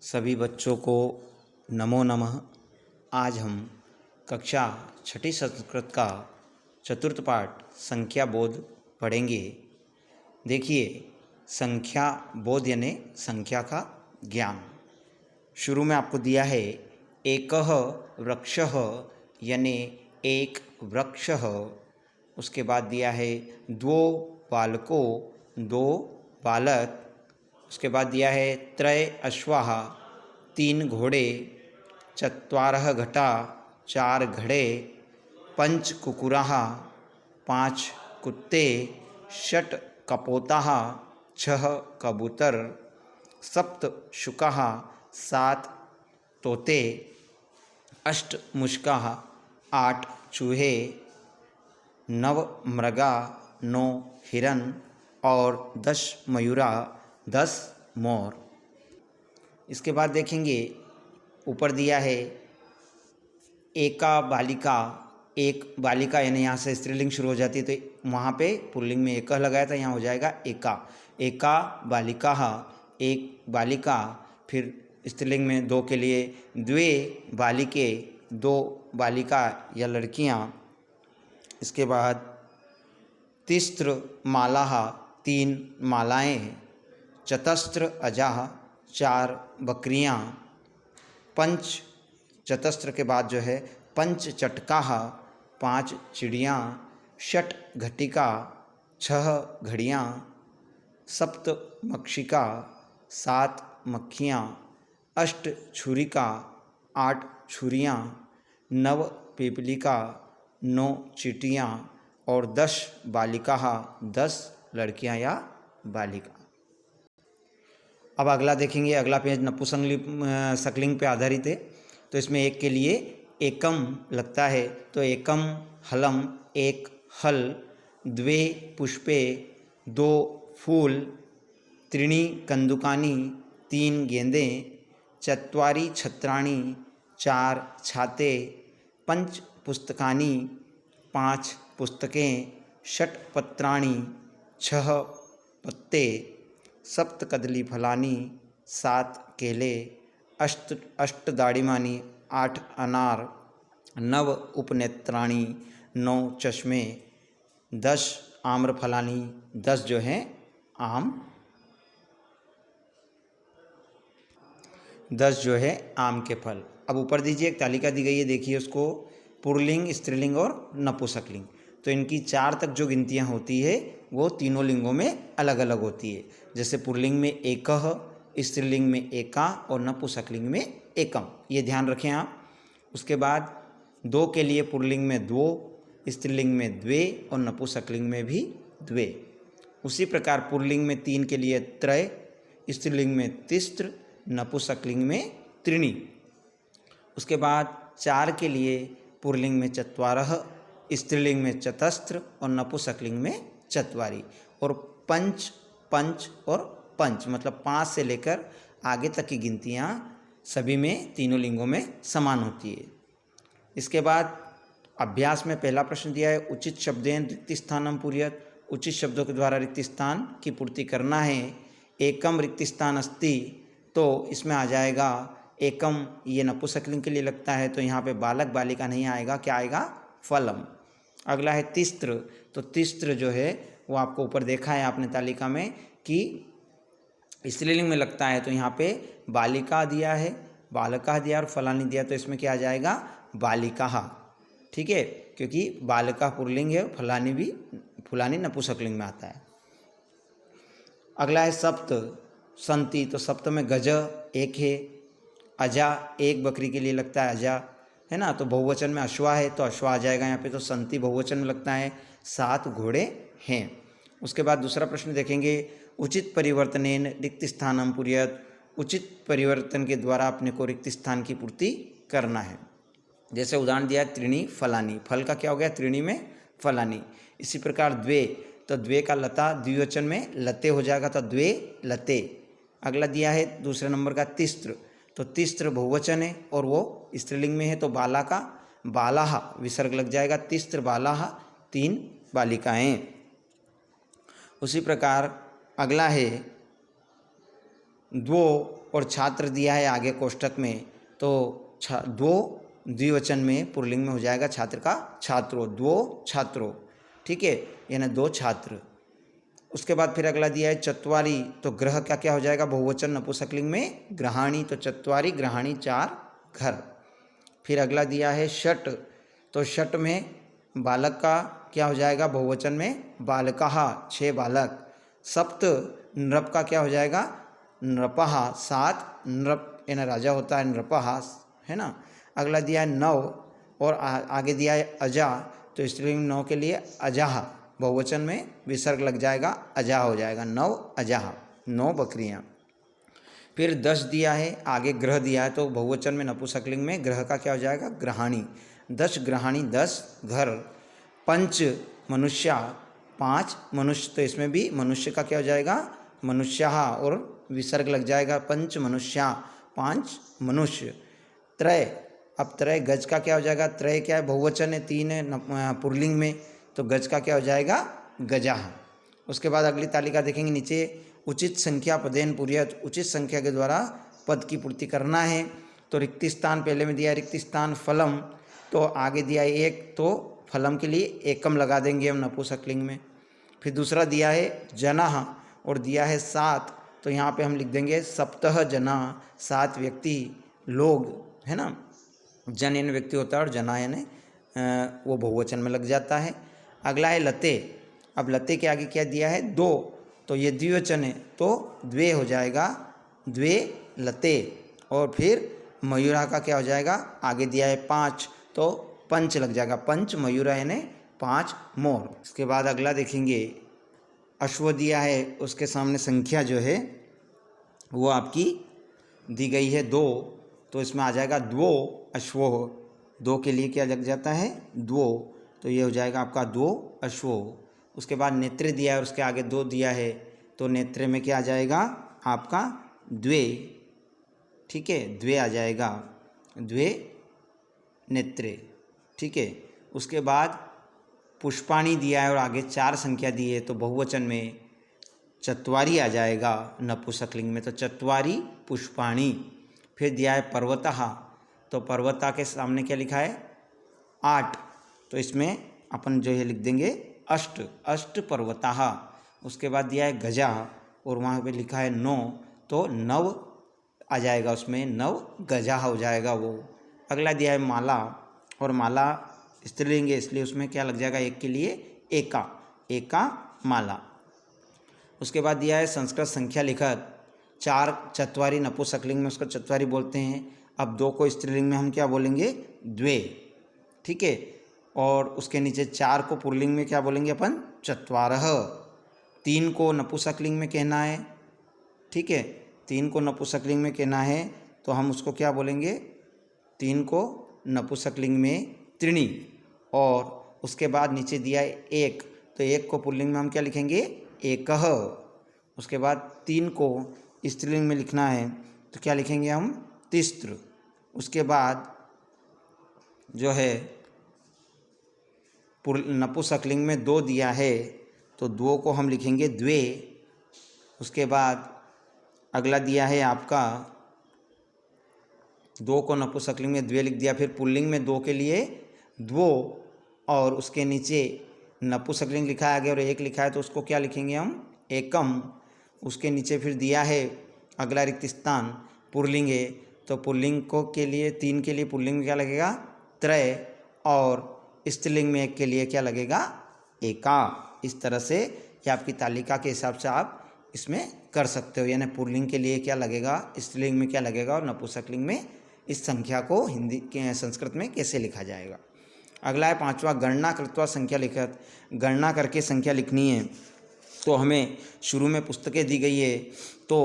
सभी बच्चों को नमो नमः। आज हम कक्षा छठी संस्कृत का चतुर्थ पाठ संख्या बोध पढ़ेंगे। देखिए, संख्या बोध यानी संख्या का ज्ञान। शुरू में आपको दिया है एकः वृक्षः यानी एक वृक्ष। उसके बाद दिया है द्वौ बालको दो बालक। उसके बाद दिया है त्रय अश्वाः तीन घोड़े, चत्वारः घटा चार घड़े, पंच कुकुराः पाँच कुत्ते, षट् कपोताः छह कबूतर, सप्त शुकाः सात तोते, अष्ट मुष्काः आठ चूहे, नव मृगा नौ हिरन और 10 मयूरा 10 मोर। इसके बाद देखेंगे ऊपर दिया है एका बालिका। एक बालिका यानी यहाँ से स्त्रीलिंग शुरू हो जाती है तो वहाँ पे पुल्लिंग में एकह लगाया था, यहाँ हो जाएगा एका। एका बालिका एक बालिका। फिर स्त्रीलिंग में दो के लिए द्वे बालिके दो बालिका या लड़कियाँ। इसके बाद तिस्त्र मालाः तीन मालाएँ, चतस्त्र अजाः चार बकरियाँ, पंच चतस्त्र के बाद जो है पंच चटकाः पाँच चिड़ियाँ, षट घटिका छह घड़ियाँ, सप्त मक्षिका सात मक्खियाँ, अष्ट छुरिका आठ छुरियाँ, नव पीपलिका नौ चींटियाँ और 10 बालिकाः 10 लड़कियाँ या बालिका। अब अगला देखेंगे। अगला पेज नपुंसकलिंग सकलिंग पे आधारित है। तो इसमें एक के लिए एकम लगता है तो एकम हलम एक हल, द्वे पुष्पे दो फूल, त्रीणि कंदुकानि तीन गेंदें, चत्वारि छत्राणि चार छाते, पंच पुस्तकानि पाँच पुस्तकें, षट् पत्राणि छह पत्ते, सप्त कदली फलानी सात केले, अष्ट दाड़िमानी आठ अनार, नव उपनेत्राणि नौ चश्मे, 10 आम्रफलानी 10 जो हैं आम, 10 जो है आम के फल। अब ऊपर दीजिए एक तालिका दी गई है, देखिए उसको पुल्लिंग, स्त्रीलिंग और नपुंसकलिंग। तो इनकी 4 तक जो गिनतियाँ होती है वो तीनों लिंगों में अलग अलग होती है। जैसे पुल्लिंग में एकह, स्त्रीलिंग में एका और नपुंसकलिंग में एकम, ये ध्यान रखें आप। उसके बाद दो के लिए पुल्लिंग में द्वो, स्त्रीलिंग में द्वे और नपुंसकलिंग में भी द्वे। उसी प्रकार पुल्लिंग में 3 के लिए त्रय, स्त्रीलिंग में तिस्त्र, नपुंसकलिंग में त्रीणि। उसके बाद 4 के लिए पुल्लिंग में चत्वारः, स्त्रीलिंग में चतस्त्र और नपुंसकलिंग में चत्वारि। और पंच, पंच और पंच मतलब 5 से लेकर आगे तक की गिनतियाँ सभी में तीनों लिंगों में समान होती है। इसके बाद अभ्यास में पहला प्रश्न दिया है उचित शब्देन रिक्त स्थानम पूरयत। उचित शब्दों के द्वारा रिक्त स्थान की पूर्ति करना है। एकम रिक्त स्थान अस्ति तो इसमें आ जाएगा एकम, ये नपुंसकलिंग के लिए लगता है तो यहाँ पे बालक बालिका नहीं आएगा, क्या आएगा? फलम। अगला है तिस्त्र। तो तिस्त्र जो है वो आपको ऊपर देखा है आपने तालिका में कि स्त्रीलिंग में लगता है तो यहाँ पे बालिका दिया है, बालका दिया और फलानी दिया, तो इसमें क्या आ जाएगा? बालिका। ठीक है, क्योंकि बालिका पुल्लिंग है, फलानी नपुंसकलिंग में आता है। अगला है सप्त संति। तो सप्त में गज एक है, अजा एक बकरी के लिए लगता है अजा, है ना। तो बहुवचन में अश्वा है तो अश्वा आ जाएगा यहाँ पे। तो संति बहुवचन में लगता है, 7 घोड़े हैं। उसके बाद दूसरा प्रश्न देखेंगे उचित परिवर्तनेन रिक्त स्थानम पूरयत। उचित परिवर्तन के द्वारा अपने को रिक्त स्थान की पूर्ति करना है। जैसे उदाहरण दिया त्रीणि फलानी, फल का क्या हो गया? त्रीणि में फलानी। इसी प्रकार द्वे, तो द्वे का लता द्विवचन में लते हो जाएगा तो द्वे लते। अगला दिया है दूसरे नंबर का तिस्त्र। तो तिस्त्र बहुवचन है और वो स्त्रीलिंग में है तो बाला का बालाह विसर्ग लग जाएगा। तिस्त्र बालाह 3 बालिकाएं। उसी प्रकार अगला है द्वो और छात्र दिया है आगे कोष्टक में, तो दो द्विवचन में पुल्लिंग में हो जाएगा छात्र का छात्रो, द्वो छात्रो, ठीक है, यानी 2 छात्र। उसके बाद फिर अगला दिया है चत्वारी, तो ग्रह का क्या हो जाएगा बहुवचन नपुंसकलिंग में ग्रहाणी, तो चत्वारी ग्रहाणी 4 घर। फिर अगला दिया है षट, तो षट में बालक का क्या हो जाएगा बहुवचन में बालकहा 6 बालक। सप्त नृप का क्या हो जाएगा नृपहा 7 नृप, यानी राजा होता है नृपहा, है ना। अगला दिया है नव और आगे दिया है अजा, तो स्त्रीलिंग 9 के लिए अजाह, बहुवचन में विसर्ग लग जाएगा अजाह हो जाएगा, नव अजाह 9 बकरियां। फिर 10 दिया है आगे ग्रह दिया है, तो बहुवचन में नपुंसकलिंग में ग्रह का क्या हो जाएगा ग्रहाणी, 10 ग्रहाणी 10 घर। पंच मनुष्या 5 मनुष्य, तो इसमें भी मनुष्य का क्या हो जाएगा मनुष्या और विसर्ग लग जाएगा पंच मनुष्या 5 मनुष्य। त्रय, अब त्रय गज का क्या हो जाएगा, त्रय क्या है बहुवचन है 3 है पुल्लिंग में, तो गज का क्या हो जाएगा गजाह। उसके बाद अगली तालिका देखेंगे नीचे, उचित संख्या पदेन पूर्यत, उचित संख्या के द्वारा पद की पूर्ति करना है। तो रिक्त स्थान पहले में दिया रिक्त स्थान फलम, तो आगे दिया है 1, तो फलम के लिए एकम लगा देंगे हम नपुंसकलिंग में। फिर दूसरा दिया है जनाह और दिया है 7, तो यहाँ पे हम लिख देंगे सप्तह जना 7 व्यक्ति लोग, है ना। जन यानी व्यक्ति होता है और जना यानी वो बहुवचन में लग जाता है। अगला है लते, अब लते के आगे क्या दिया है 2, तो ये द्विवचन है तो द्वे हो जाएगा द्वे लते। और फिर मयूरा का क्या हो जाएगा आगे दिया है 5, तो पंच लग जाएगा पंच मयूरा यानी 5 मोर। इसके बाद अगला देखेंगे अश्व दिया है, उसके सामने संख्या जो है वो आपकी दी गई है 2, तो इसमें आ जाएगा द्वो अश्वो, 2 के लिए क्या लग जाता है द्वो, तो ये हो जाएगा आपका 2 अश्वो। उसके बाद नेत्र दिया है और उसके आगे 2 दिया है, तो नेत्र में क्या आ जाएगा आपका द्वे, ठीक है, द्वे आ जाएगा द्वे नेत्रे, ठीक है। उसके बाद पुष्पाणी दिया है और आगे 4 संख्या दी है, तो बहुवचन में चत्वारी आ जाएगा नपुंसकलिंग में, तो चत्वारी पुष्पाणी। फिर दिया है पर्वतः, तो पर्वता के सामने क्या लिखा है 8, तो इसमें अपन जो है लिख देंगे अष्ट, अष्ट पर्वतः। उसके बाद दिया है गजा और वहाँ पे लिखा है 9, तो 9 आ जाएगा उसमें 9 गजा हो जाएगा वो। अगला दिया है माला और माला स्त्रीलिंग है इसलिए उसमें क्या लग जाएगा 1 के लिए एका, एका माला। उसके बाद दिया है संस्कृत संख्या लिखत, 4 चत्वारी नपुंसकलिंग में उसको चत्वारी बोलते हैं। अब 2 को स्त्रीलिंग में हम क्या बोलेंगे द्वे, ठीक है। और उसके नीचे 4 को पुल्लिंग में क्या बोलेंगे अपन चत्वारः। 3 को नपुंसकलिंग में कहना है, ठीक है, 3 को नपुंसकलिंग में कहना है तो हम उसको क्या बोलेंगे 3 को नपुंसकलिंग में त्रिणी। और उसके बाद नीचे दिया है 1, तो 1 को पुल्लिंग में हम क्या लिखेंगे एकः। उसके बाद 3 को स्त्रीलिंग में लिखना है तो क्या लिखेंगे हम तिस्त्र। उसके बाद जो है नपुंसकलिंग में 2 दिया है तो 2 को हम लिखेंगे द्वे। उसके बाद अगला दिया है आपका 2 को नपुंसकलिंग में द्वे लिख दिया, फिर पुल्लिंग में 2 के लिए द्वो और उसके नीचे नपुंसकलिंग लिखा है आगे और 1 लिखा है तो उसको क्या लिखेंगे हम एकम। उसके नीचे फिर दिया है अगला रिक्त स्थान पुल्लिंग है, तो पुल्लिंग को के लिए 3 के लिए पुल्लिंग में क्या लगेगा त्रय और स्त्रीलिंग में 1 के लिए क्या लगेगा एका। इस तरह से ये आपकी तालिका के हिसाब से आप इसमें कर सकते हो, यानी पुल्लिंग के लिए क्या लगेगा स्त्रीलिंग में क्या लगेगा और नपुंसकलिंग में इस संख्या को हिंदी के संस्कृत में कैसे लिखा जाएगा। अगला है 5वां गणना कृत्वा संख्या लिखत, गणना करके संख्या लिखनी है। तो हमें शुरू में पुस्तकें दी गई है, तो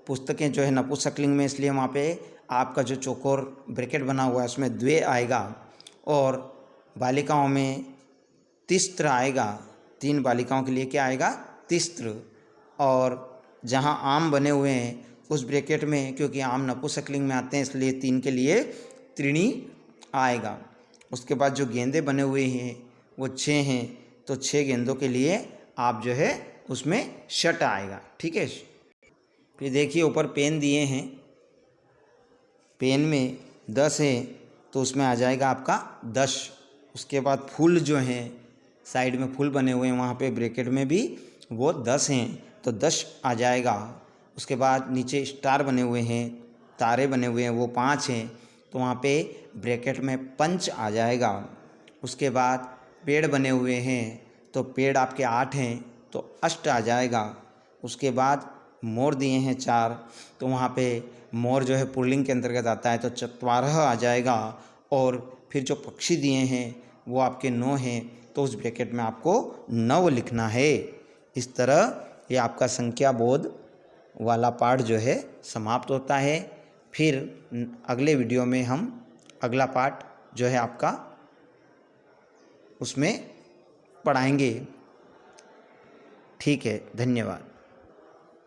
पुस्तकें जो है नपुंसकलिंग में इसलिए वहाँ पे आपका जो चौकोर ब्रैकेट बना हुआ है उसमें द्वे आएगा और बालिकाओं में तिस्त्र आएगा, 3 बालिकाओं के लिए क्या आएगा तिस्त्र। और जहाँ आम बने हुए हैं उस ब्रैकेट में क्योंकि आम नपुंसकलिंग में आते हैं इसलिए 3 के लिए त्रिणी आएगा। उसके बाद जो गेंदे बने हुए हैं वो 6 हैं, तो 6 गेंदों के लिए आप जो है उसमें षट आएगा, ठीक है। फिर देखिए ऊपर पेन दिए हैं पेन में 10 है तो उसमें आ जाएगा आपका 10। उसके बाद फूल जो हैं साइड में फूल बने हुए हैं वहाँ पे ब्रैकेट में भी वो 10 हैं तो 10 आ जाएगा। उसके बाद नीचे स्टार बने हुए हैं, तारे बने हुए हैं, वो 5 हैं तो वहाँ पे ब्रैकेट में पंच आ जाएगा। उसके बाद पेड़ बने हुए हैं तो पेड़ आपके 8 हैं तो अष्ट आ जाएगा। उसके बाद मोर दिए हैं 4 तो वहाँ पे मोर जो है पुल्लिंग के अंतर्गत आता है तो चत्वारः आ जाएगा। और फिर जो पक्षी दिए हैं वो आपके 9 हैं तो उस ब्रैकेट में आपको 9 लिखना है। इस तरह ये आपका संख्या बोध वाला पार्ट जो है समाप्त होता है। फिर अगले वीडियो में हम अगला पार्ट जो है आपका उसमें पढ़ाएंगे। ठीक है, धन्यवाद।